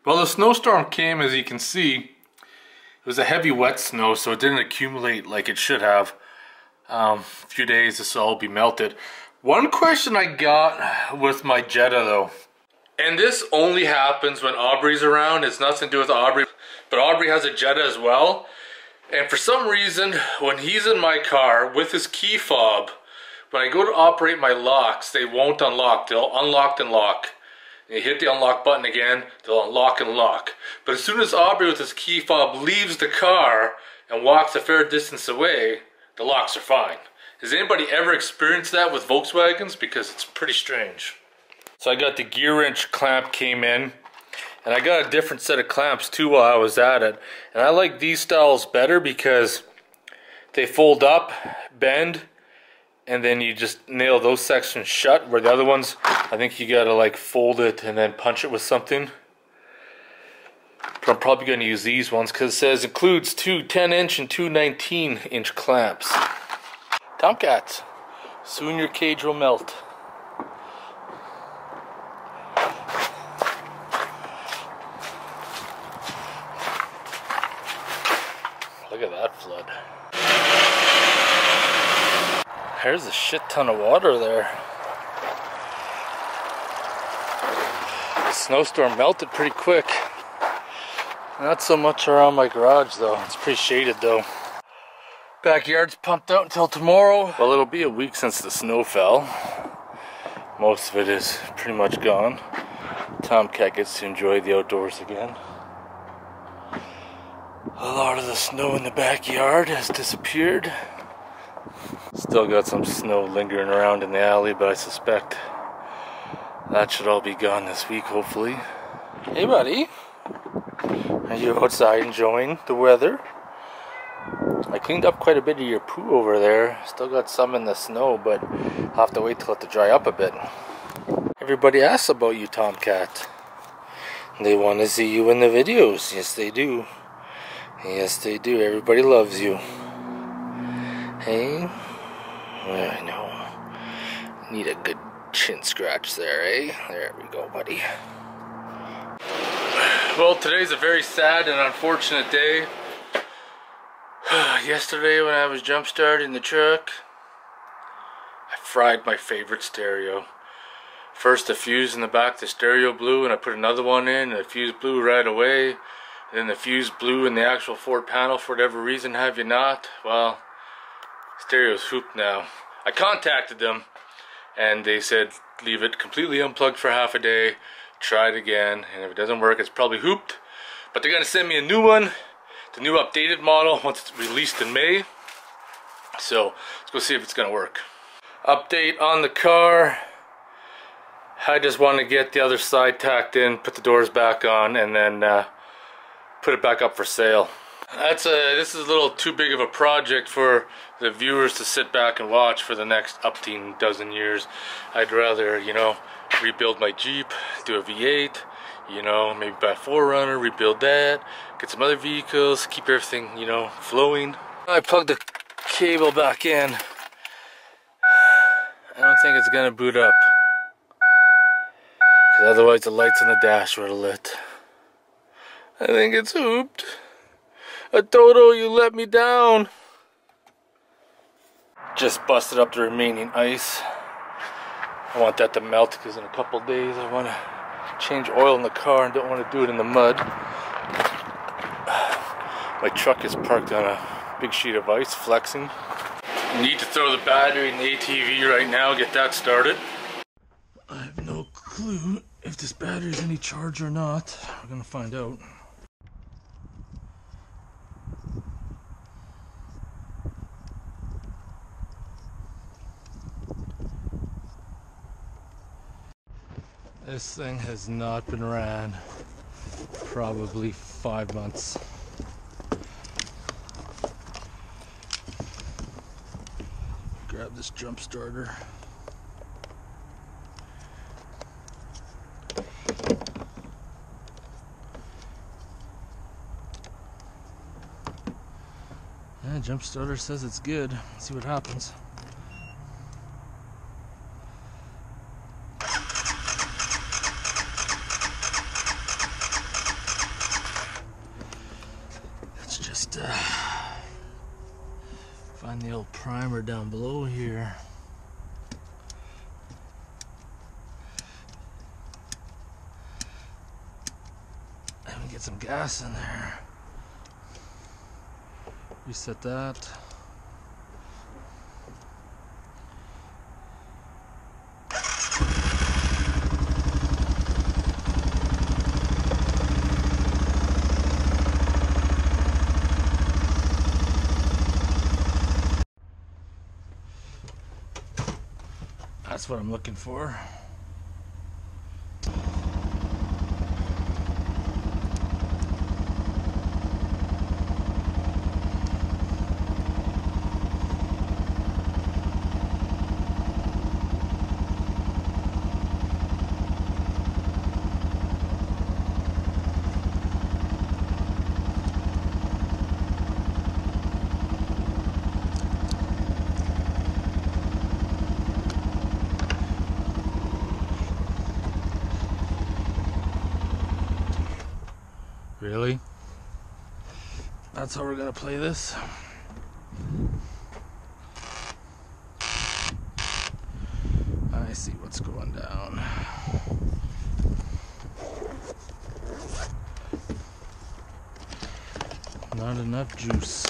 Well, the snowstorm came, as you can see. It was a heavy wet snow, so it didn't accumulate like it should have. A few days this will all be melted. One question I got with my Jetta though, and this only happens when Aubrey's around. It's nothing to do with Aubrey, but Aubrey has a Jetta as well. And for some reason, when he's in my car with his key fob, when I go to operate my locks, they won't unlock. They'll unlock and lock. And you hit the unlock button again, they'll unlock and lock. But as soon as Aubrey with his key fob leaves the car and walks a fair distance away, the locks are fine. Has anybody ever experienced that with Volkswagens? Because it's pretty strange. So I got the gear wrench clamp came in. And I got a different set of clamps too while I was at it. And I like these styles better because they fold up, bend, and then you just nail those sections shut, where the other ones, I think you gotta like fold it and then punch it with something. But I'm probably gonna use these ones because it says includes two 10-inch and two 19-inch clamps. Tomcats, soon your cage will melt. Look at that flood. There's a shit ton of water there. The snowstorm melted pretty quick. Not so much around my garage though. It's pretty shaded though. Backyard's pumped out until tomorrow. Well, it'll be a week since the snow fell. Most of it is pretty much gone. Tomcat gets to enjoy the outdoors again. A lot of the snow in the backyard has disappeared. Still got some snow lingering around in the alley, but I suspect that should all be gone this week, hopefully. Hey buddy, are you outside enjoying the weather? I cleaned up quite a bit of your poo over there. Still got some in the snow, but I'll have to wait till it to dry up a bit. Everybody asks about you, Tomcat. They want to see you in the videos. Yes, they do. Yes, they do. Everybody loves you. Hey? I know. Need a good chin scratch there, eh? There we go, buddy. Well, today's a very sad and unfortunate day. Yesterday when I was jump starting the truck, I fried my favorite stereo. First the fuse in the back, the stereo blew, and I put another one in, and the fuse blew right away. And then the fuse blew in the actual Ford panel for whatever reason, have you not? Well, stereo's hooped now. I contacted them, and they said leave it completely unplugged for half a day, try it again, and if it doesn't work, it's probably hooped. But they're gonna send me a new one, the new updated model, once it's released in May. So let's go see if it's gonna work. Update on the car. I just want to get the other side tacked in, put the doors back on, and then put it back up for sale. This is a little too big of a project for the viewers to sit back and watch for the next upteen dozen years. I'd rather, you know, rebuild my Jeep, do a V8, you know, maybe buy a 4Runner, rebuild that, get some other vehicles, keep everything, you know, flowing. I plugged the cable back in. I don't think it's gonna boot up, because otherwise the lights on the dash would have lit. I think it's hooped. Toto, you let me down. Just busted up the remaining ice. I want that to melt because in a couple days I want to change oil in the car and don't want to do it in the mud. My truck is parked on a big sheet of ice, flexing. Need to throw the battery in the ATV right now, get that started. I have no clue if this battery is any charge or not. We're gonna find out. This thing has not been ran probably 5 months. Grab this jump starter. Yeah, jump starter says it's good. Let's see what happens. camera down below here. And get some gas in there. Reset that. That's what I'm looking for. Really? That's how we're gonna play this? I see what's going down. Not enough juice.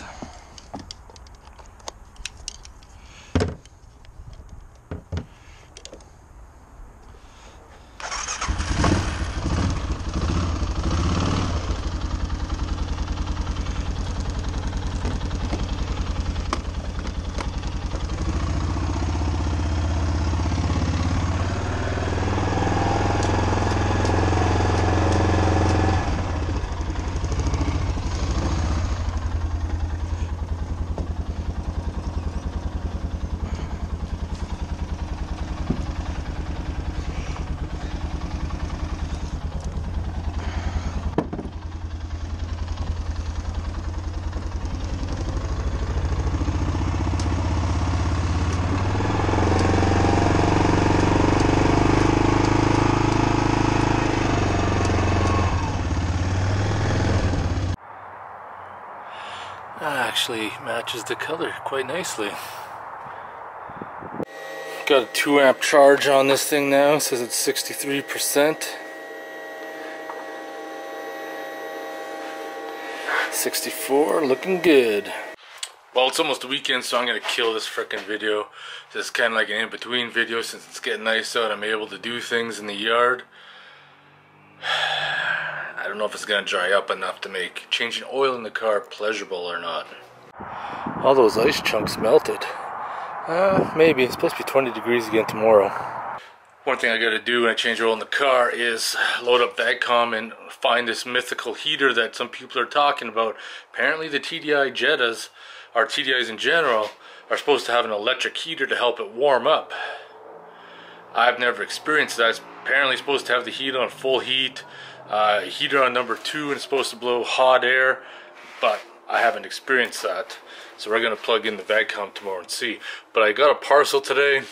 Actually matches the color quite nicely. Got a 2 amp charge on this thing now. It says it's 63%. 64, looking good. Well, it's almost the weekend, so I'm gonna kill this frickin' video. This is kind of like an in-between video since it's getting nice out. I'm able to do things in the yard. I don't know if it's gonna dry up enough to make changing oil in the car pleasurable or not. All those ice chunks melted. Maybe. It's supposed to be 20 degrees again tomorrow. One thing I gotta do when I change oil in the car is load up VAGCOM and find this mythical heater that some people are talking about. Apparently the TDI Jettas, or TDIs in general, are supposed to have an electric heater to help it warm up. I've never experienced that. It's apparently supposed to have the heat on full heat, heater on number 2, and it's supposed to blow hot air, but I haven't experienced that. So we're going to plug in the VAGCOM tomorrow and see. But I got a parcel today.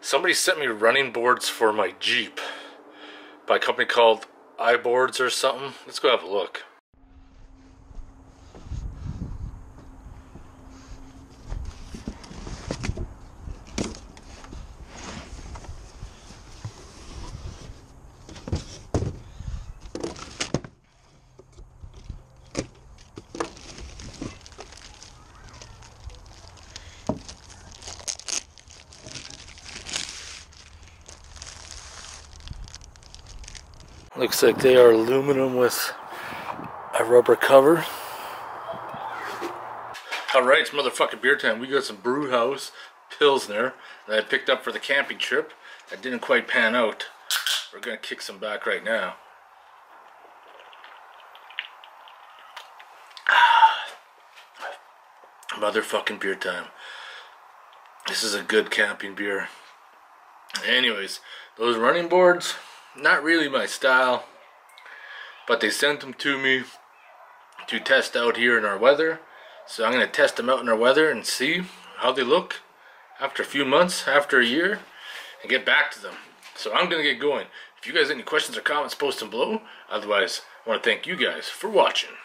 Somebody sent me running boards for my Jeep by a company called iBoards or something. Let's go have a look. Looks like they are aluminum with a rubber cover. Alright, it's motherfucking beer time. We got some Brew House Pilsner that I picked up for the camping trip. That didn't quite pan out. We're gonna kick some back right now. Motherfucking beer time. This is a good camping beer. Anyways, those running boards, not really my style, but they sent them to me to test out here in our weather. So I'm going to test them out in our weather and see how they look after a few months, after a year, and get back to them. So I'm going to get going. If you guys have any questions or comments, post them below. Otherwise, I want to thank you guys for watching.